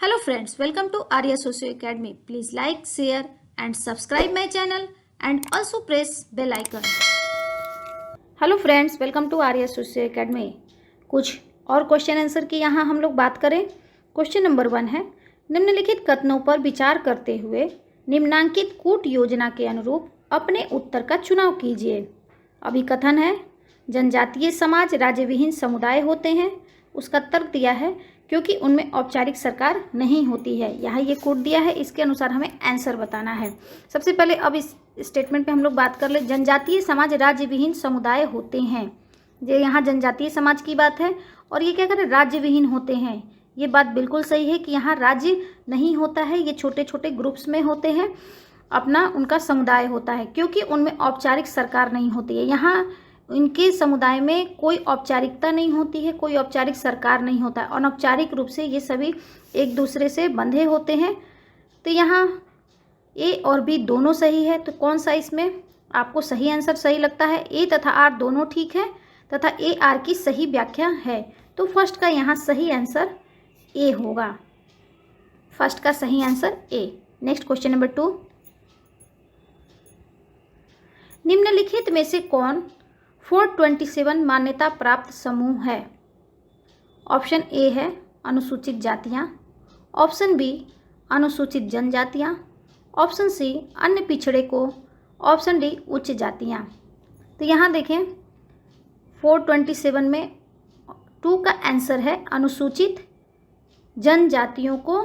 Hello friends, welcome to Arya Socio Academy. Please like, share and subscribe my channel and also press bell icon. Hello friends, welcome to Arya socio academy. कुछ और question answer की यहाँ हम लोग बात करें। Question number 1 है, निम्नलिखित कथनों पर विचार करते हुए निम्नांकित कूट योजना के अनुरूप अपने उत्तर का चुनाव कीजिए। अभी कथन है जनजातीय समाज राज्य विहीन समुदाय होते हैं। उसका तर्क दिया है क्योंकि उनमें औपचारिक सरकार नहीं होती है। यहाँ ये कोट दिया है, इसके अनुसार हमें आंसर बताना है। सबसे पहले अब इस स्टेटमेंट पे हम लोग बात कर ले। जनजातीय समाज राज्य विहीन समुदाय होते हैं। ये यहाँ जनजातीय समाज की बात है और ये क्या करें, राज्य विहीन होते हैं। ये बात बिल्कुल सही है कि यहाँ राज्य नहीं होता है, ये छोटे छोटे ग्रुप्स में होते हैं, अपना उनका समुदाय होता है क्योंकि उनमें औपचारिक सरकार नहीं होती है। यहाँ इनके समुदाय में कोई औपचारिकता नहीं होती है, कोई औपचारिक सरकार नहीं होता है। अनौपचारिक रूप से ये सभी एक दूसरे से बंधे होते हैं। तो यहाँ ए और बी दोनों सही है। तो कौन सा इसमें आपको सही आंसर सही लगता है? ए तथा आर दोनों ठीक है तथा ए आर की सही व्याख्या है। तो फर्स्ट का यहाँ सही आंसर ए होगा। फर्स्ट का सही answer A. Next question number 2, निम्नलिखित में से कौन 427 मान्यता प्राप्त समूह है? ऑप्शन ए है अनुसूचित जातियां, ऑप्शन बी अनुसूचित जनजातियां, ऑप्शन सी अन्य पिछड़े को, ऑप्शन डी उच्च जातियां। तो यहाँ देखें 427 में 2 का आंसर है अनुसूचित जनजातियों को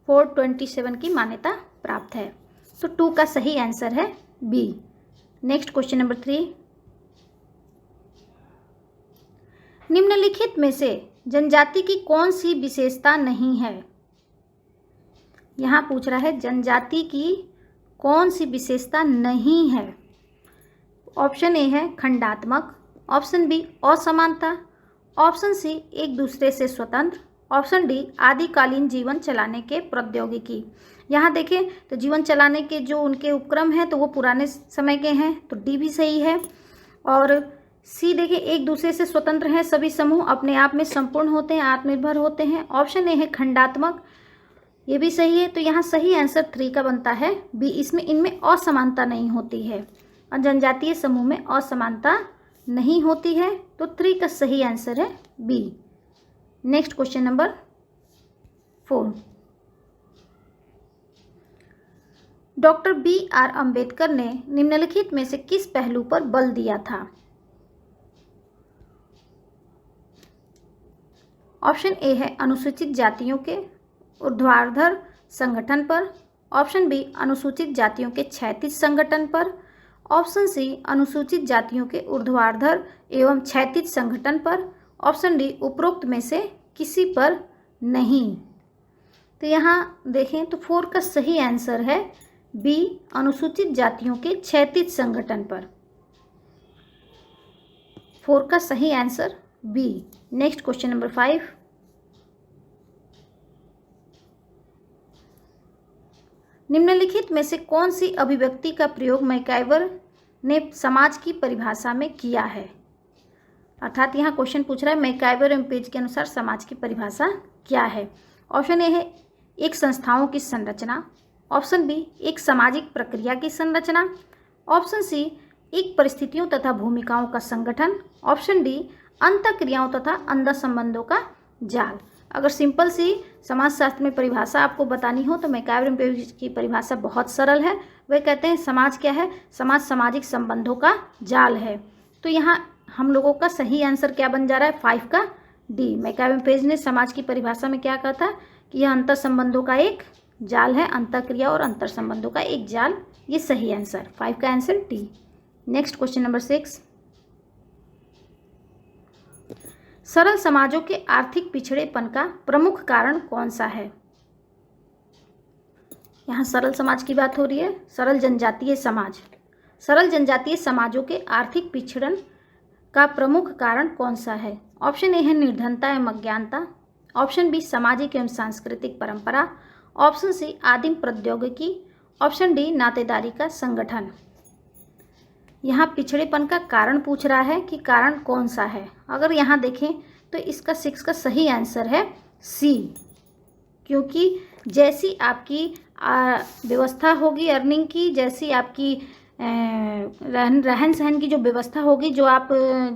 427 की मान्यता प्राप्त है। तो 2 का सही आंसर है बी। नेक्स्ट क्वेश्चन नंबर 3, निम्नलिखित में से जनजाति की कौन सी विशेषता नहीं है? यहाँ पूछ रहा है जनजाति की कौन सी विशेषता नहीं है। ऑप्शन ए है खंडात्मक, ऑप्शन बी असमानता, ऑप्शन सी एक दूसरे से स्वतंत्र, ऑप्शन डी आदिकालीन जीवन चलाने के प्रौद्योगिकी। यहाँ देखें तो जीवन चलाने के जो उनके उपक्रम हैं तो वो पुराने समय के हैं, तो डी भी सही है। और सी देखें एक दूसरे से स्वतंत्र हैं, सभी समूह अपने आप में संपूर्ण होते हैं, आत्मनिर्भर होते हैं। ऑप्शन ए है खंडात्मक, ये भी सही है। तो यहाँ सही आंसर 3 का बनता है बी। इसमें इनमें असमानता नहीं होती है और जनजातीय समूह में असमानता नहीं होती है। तो 3 का सही आंसर है B. Next question number 4, doctor BR Ambedkar ने निम्नलिखित में से किस पहलू पर बल दिया था? ऑप्शन ए है अनुसूचित जातियों के ऊर्ध्वाधर संगठन पर, ऑप्शन बी अनुसूचित जातियों के क्षैतिज संगठन पर, ऑप्शन सी अनुसूचित जातियों के ऊर्ध्वाधर एवं क्षैतिज संगठन पर, ऑप्शन डी उपरोक्त में से किसी पर नहीं। तो यहाँ देखें तो 4 का सही आंसर है बी, अनुसूचित जातियों के क्षैतिज संगठन पर। 4 का सही answer B. Next question number 5, निम्नलिखित में से कौन सी अभिव्यक्ति का प्रयोग मैकाइवर ने समाज की परिभाषा में किया है? अर्थात यहाँ क्वेश्चन पूछ रहा है मैकाइवर एवं पेज के अनुसार समाज की परिभाषा क्या है। ऑप्शन ए है एक संस्थाओं की संरचना, ऑप्शन बी एक सामाजिक प्रक्रिया की संरचना, ऑप्शन सी एक परिस्थितियों तथा भूमिकाओं का संगठन, ऑप्शन डी अंतःक्रियाओं तथा अंतः संबंधों का जाल। अगर सिंपल सी समाजशास्त्र में परिभाषा आपको बतानी हो तो मैकाइवर एवं पेज की परिभाषा बहुत सरल है। वे कहते हैं समाज क्या है? समाज सामाजिक संबंधों का जाल है। तो यहाँ हम लोगों का सही आंसर क्या बन जा रहा है? 5 का डी। मैकाइवर एवं पेज ने समाज की परिभाषा में क्या कहा था कि यह अंतर संबंधों का एक जाल है, अंतःक्रिया और अंतर संबंधों का एक जाल। ये सही आंसर 5 का answer D. Next question number 6, सरल समाजों के आर्थिक पिछड़ेपन का प्रमुख कारण कौन सा है? यहाँ सरल समाज की बात हो रही है, सरल जनजातीय समाज। सरल जनजातीय समाजों के आर्थिक पिछड़न का प्रमुख कारण कौन सा है? ऑप्शन ए है निर्धनता एवं अज्ञानता, ऑप्शन बी सामाजिक एवं सांस्कृतिक परंपरा, ऑप्शन सी आदिम प्रौद्योगिकी, ऑप्शन डी नातेदारी का संगठन। यहाँ पिछड़ेपन का कारण पूछ रहा है कि कारण कौन सा है। अगर यहाँ देखें तो इसका 6 का सही आंसर है सी। क्योंकि जैसी आपकी व्यवस्था होगी अर्निंग की, जैसी आपकी रहन सहन की जो व्यवस्था होगी, जो आप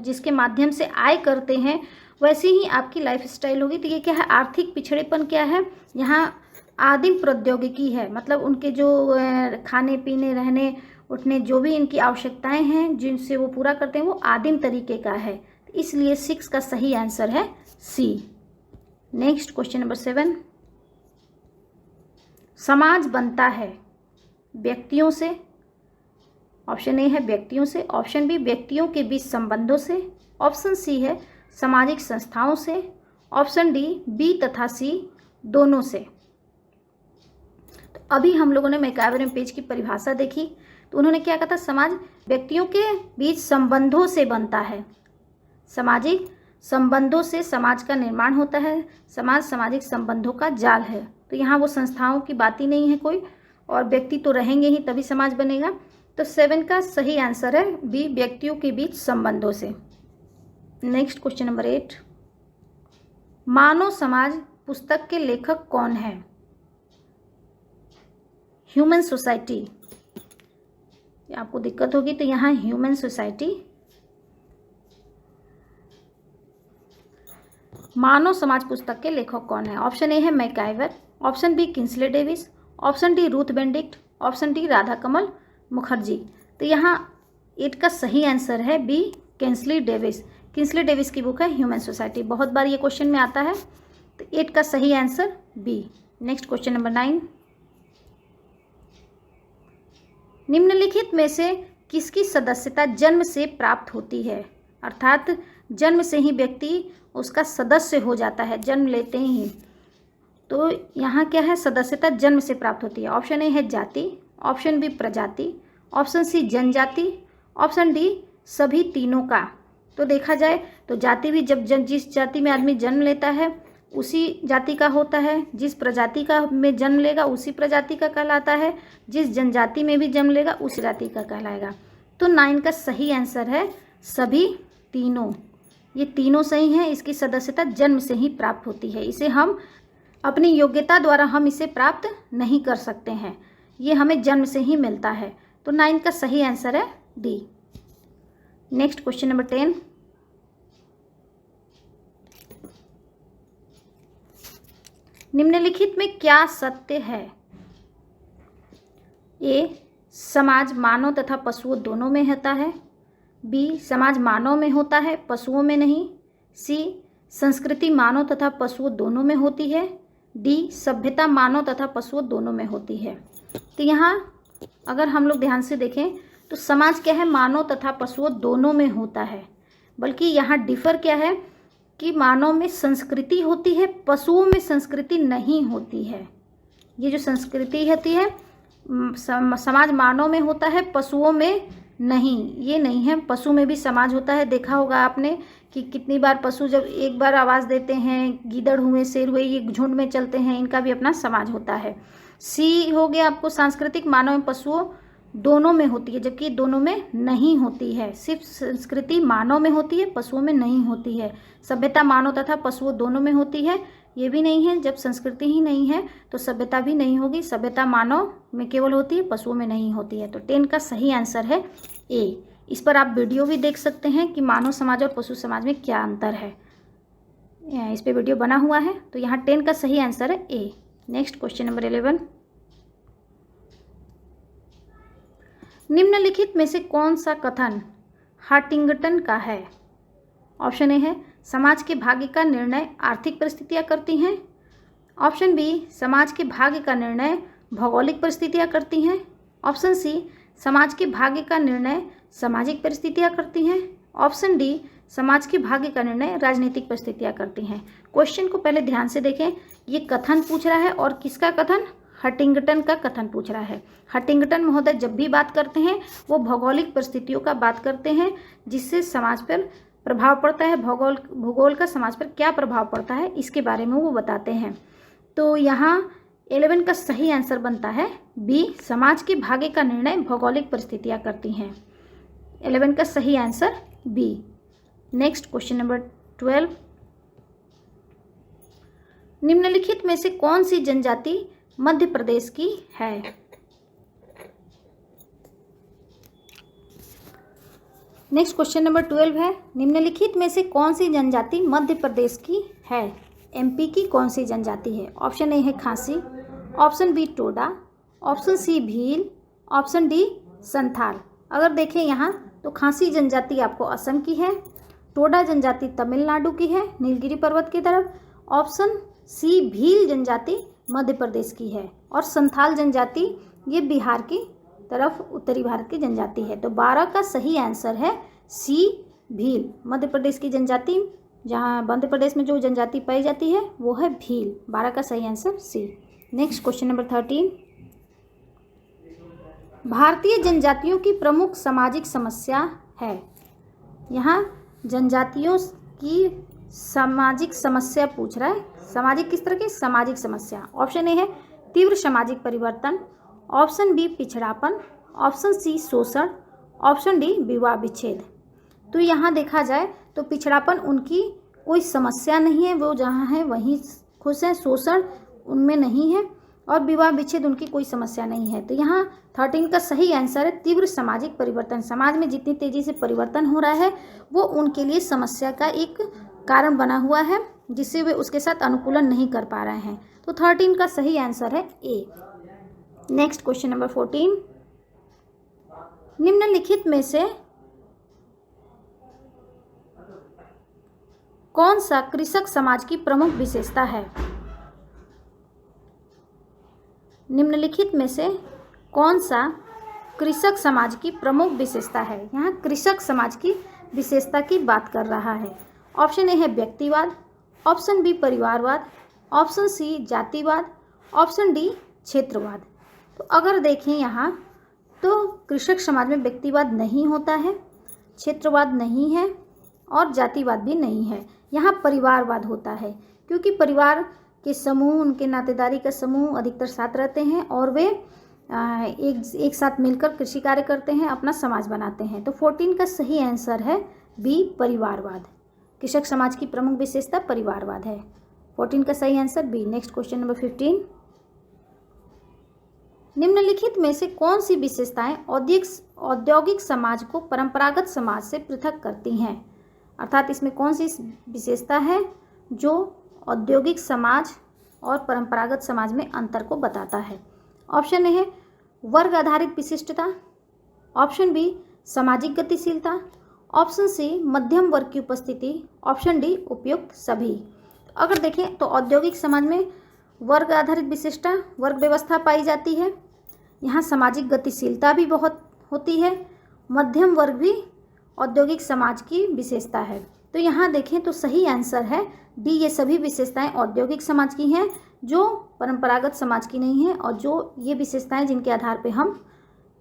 जिसके माध्यम से आय करते हैं, वैसे ही आपकी लाइफ स्टाइल होगी। तो ये क्या है, आर्थिक पिछड़ेपन क्या है, यहाँ आदिम प्रौद्योगिकी है। मतलब उनके जो खाने पीने रहने उठने जो भी इनकी आवश्यकताएं हैं जिनसे वो पूरा करते हैं, वो आदिम तरीके का है। इसलिए 6 का सही आंसर है सी। नेक्स्ट क्वेश्चन नंबर 7, समाज बनता है व्यक्तियों से। ऑप्शन ए है व्यक्तियों से, ऑप्शन बी व्यक्तियों के बीच संबंधों से, ऑप्शन सी है सामाजिक संस्थाओं से, ऑप्शन डी बी तथा सी दोनों से। तो अभी हम लोगों ने मैकआवर पेज की परिभाषा देखी, तो उन्होंने क्या कहा था, समाज व्यक्तियों के बीच संबंधों से बनता है। सामाजिक संबंधों से समाज का निर्माण होता है। समाज सामाजिक संबंधों का जाल है। तो यहाँ वो संस्थाओं की बात ही नहीं है कोई, और व्यक्ति तो रहेंगे ही तभी समाज बनेगा। तो 7 का सही आंसर है बी, व्यक्तियों के बीच संबंधों से। नेक्स्ट क्वेश्चन नंबर 8, मानव समाज पुस्तक के लेखक कौन है? Human society. आपको दिक्कत होगी तो यहाँ ह्यूमन सोसाइटी। मानव समाज पुस्तक के लेखक कौन है? ऑप्शन ए है MacIver, option B Kingsley Davis, option D Ruth Benedict, option D Radha Kamal Mukherjee. तो यहाँ 8 का सही आंसर है B, Kingsley Davis. Kingsley Davis की बुक है ह्यूमन सोसाइटी। बहुत बार ये क्वेश्चन में आता है। तो 8 का सही answer B. Next question number 9, निम्नलिखित में से किसकी सदस्यता जन्म से प्राप्त होती है? अर्थात जन्म से ही व्यक्ति उसका सदस्य हो जाता है, जन्म लेते ही। तो यहाँ क्या है, सदस्यता जन्म से प्राप्त होती है। ऑप्शन ए है जाति, ऑप्शन बी प्रजाति, ऑप्शन सी जनजाति, ऑप्शन डी सभी तीनों का। तो देखा जाए तो जाति भी जब जिस जाति में आदमी जन्म लेता है उसी जाति का होता है, जिस प्रजाति का में जन्म लेगा उसी प्रजाति का कहलाता है, जिस जनजाति में भी जन्म लेगा उस जाति का कहलाएगा। तो 9 का सही आंसर है सभी तीनों। ये तीनों सही हैं। इसकी सदस्यता जन्म से ही प्राप्त होती है। इसे हम अपनी योग्यता द्वारा हम इसे प्राप्त नहीं कर सकते हैं, ये हमें जन्म से ही मिलता है। तो 9 का सही आंसर है डी। नेक्स्ट क्वेश्चन नंबर 10, निम्नलिखित में क्या सत्य है? ए, समाज मानव तथा पशुओं दोनों में होता है, बी, समाज मानव में होता है पशुओं में नहीं, सी, संस्कृति मानव तथा पशुओं दोनों में होती है, डी, सभ्यता मानव तथा पशुओं दोनों में होती है। तो यहाँ अगर हम लोग ध्यान से देखें तो समाज क्या है, मानव तथा पशुओं दोनों में होता है। बल्कि यहाँ डिफर क्या है कि मानव में संस्कृति होती है, पशुओं में संस्कृति नहीं होती है। ये जो संस्कृति होती है समाज मानव में होता है, पशुओं में नहीं, ये नहीं है। पशु में भी समाज होता है। देखा होगा आपने कि कितनी बार पशु जब एक बार आवाज़ देते हैं, गीदड़ हुए, शेर हुए, ये झुंड में चलते हैं, इनका भी अपना समाज होता है। सी हो गया आपको सांस्कृतिक, मानव में पशुओं दोनों में होती है, जबकि दोनों में नहीं होती है। सिर्फ संस्कृति मानव में होती है, पशुओं में नहीं होती है। सभ्यता मानव तथा पशुओं दोनों में होती है, ये भी नहीं है। जब संस्कृति ही नहीं है तो सभ्यता भी नहीं होगी। सभ्यता मानव में केवल होती है, पशुओं में नहीं होती है। तो 10 का सही आंसर है ए। इस पर आप वीडियो भी देख सकते हैं कि मानव समाज और पशु समाज में क्या अंतर है, इस पे वीडियो बना हुआ है। तो यहाँ 10 का सही आंसर है ए। नेक्स्ट क्वेश्चन नंबर 11, निम्नलिखित में से कौन सा कथन हंटिंगटन का है? ऑप्शन ए है समाज के भाग्य का निर्णय आर्थिक परिस्थितियां करती हैं, ऑप्शन बी समाज के भाग्य का निर्णय भौगोलिक परिस्थितियां करती हैं, ऑप्शन सी समाज के भाग्य का निर्णय सामाजिक परिस्थितियां करती हैं, ऑप्शन डी समाज के भाग्य का निर्णय राजनीतिक परिस्थितियां करती हैं। क्वेश्चन को पहले ध्यान से देखें, ये कथन पूछ रहा है और किसका कथन? हंटिंगटन का कथन पूछ रहा है। हंटिंगटन महोदय जब भी बात करते हैं वो भौगोलिक परिस्थितियों का बात करते हैं, जिससे समाज पर प्रभाव पड़ता है। भूगोल का समाज पर क्या प्रभाव पड़ता है इसके बारे में वो बताते हैं। तो यहाँ 11 का सही आंसर बनता है बी, समाज के भाग्य का निर्णय भौगोलिक परिस्थितियाँ करती हैं। 11 का सही answer B. Next question number 12, निम्नलिखित में से कौन सी जनजाति मध्य प्रदेश की है? नेक्स्ट क्वेश्चन नंबर 12 है, निम्नलिखित में से कौन सी जनजाति मध्य प्रदेश की है? एमपी की कौन सी जनजाति है? ऑप्शन ए है Khasi, option B Toda, option C Bhil, option D Santhal. अगर देखें यहाँ तो खासी जनजाति आपको असम की है, टोडा जनजाति तमिलनाडु की है नीलगिरी पर्वत की तरफ, ऑप्शन सी भील जनजाति मध्य प्रदेश की है, और संथाल जनजाति ये बिहार की तरफ उत्तरी भारत की जनजाति है। तो 12 का सही आंसर है सी भील। मध्य प्रदेश की जनजाति, जहाँ मध्य प्रदेश में जो जनजाति पाई जाती है वो है भील। 12 का सही answer C. Next question number 13, भारतीय जनजातियों की प्रमुख सामाजिक समस्या है। यहाँ जनजातियों की सामाजिक समस्या पूछ रहा है। सामाजिक किस तरह की? सामाजिक समस्या। ऑप्शन ए है तीव्र सामाजिक परिवर्तन, ऑप्शन बी पिछड़ापन, ऑप्शन सी शोषण, ऑप्शन डी विवाह विच्छेद। तो यहाँ देखा जाए तो पिछड़ापन उनकी कोई समस्या नहीं है, वो जहाँ है वहीं खुश हैं, शोषण उनमें नहीं है, और विवाह विच्छेद उनकी कोई समस्या नहीं है। तो यहाँ 13 का सही आंसर है तीव्र सामाजिक परिवर्तन। समाज में जितनी तेज़ी से परिवर्तन हो रहा है वो उनके लिए समस्या का एक कारण बना हुआ है, जिससे वे उसके साथ अनुकूलन नहीं कर पा रहे हैं। तो 13 का सही आंसर है ए। नेक्स्ट क्वेश्चन नंबर 14, निम्नलिखित में से कौन सा कृषक समाज की प्रमुख विशेषता है? निम्नलिखित में से कौन सा कृषक समाज की प्रमुख विशेषता है? यहाँ कृषक समाज की विशेषता की बात कर रहा है। ऑप्शन ए है व्यक्तिवाद, ऑप्शन बी परिवारवाद, ऑप्शन सी जातिवाद, ऑप्शन डी क्षेत्रवाद। तो अगर देखें यहाँ तो कृषक समाज में व्यक्तिवाद नहीं होता है, क्षेत्रवाद नहीं है, और जातिवाद भी नहीं है। यहाँ परिवारवाद होता है, क्योंकि परिवार के समूह, उनके नातेदारी का समूह अधिकतर साथ रहते हैं और वे एक साथ मिलकर कृषि कार्य करते हैं, अपना समाज बनाते हैं। तो 14 का सही आंसर है बी परिवारवाद। कृषक समाज की प्रमुख विशेषता परिवारवाद है। 14 का सही answer B. Next question number 15, निम्नलिखित में से कौन सी विशेषताएं औद्योगिक समाज को परंपरागत समाज से पृथक करती हैं? अर्थात इसमें कौन सी विशेषता है जो औद्योगिक समाज और परंपरागत समाज में अंतर को बताता है? ऑप्शन ए है वर्ग आधारित विशिष्टता, ऑप्शन बी सामाजिक गतिशीलता, ऑप्शन सी मध्यम वर्ग की उपस्थिति, ऑप्शन डी उपयुक्त सभी। अगर देखें तो औद्योगिक समाज में वर्ग आधारित विशिष्टता, वर्ग व्यवस्था पाई जाती है। यहाँ सामाजिक गतिशीलता भी बहुत होती है। मध्यम वर्ग भी औद्योगिक समाज की विशेषता है। तो यहाँ देखें तो सही आंसर है डी। ये सभी विशेषताएं औद्योगिक समाज की हैं जो परंपरागत समाज की नहीं है, और जो ये विशेषताएं जिनके आधार पे हम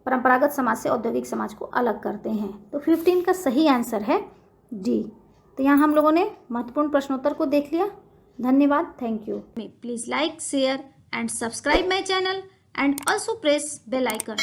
परंपरागत समाज से औद्योगिक समाज को अलग करते हैं। तो 15 का सही आंसर है डी। तो यहाँ हम लोगों ने महत्वपूर्ण प्रश्नोत्तर को देख लिया। धन्यवाद। Thank you. Please like, share and subscribe my channel and also press bell icon.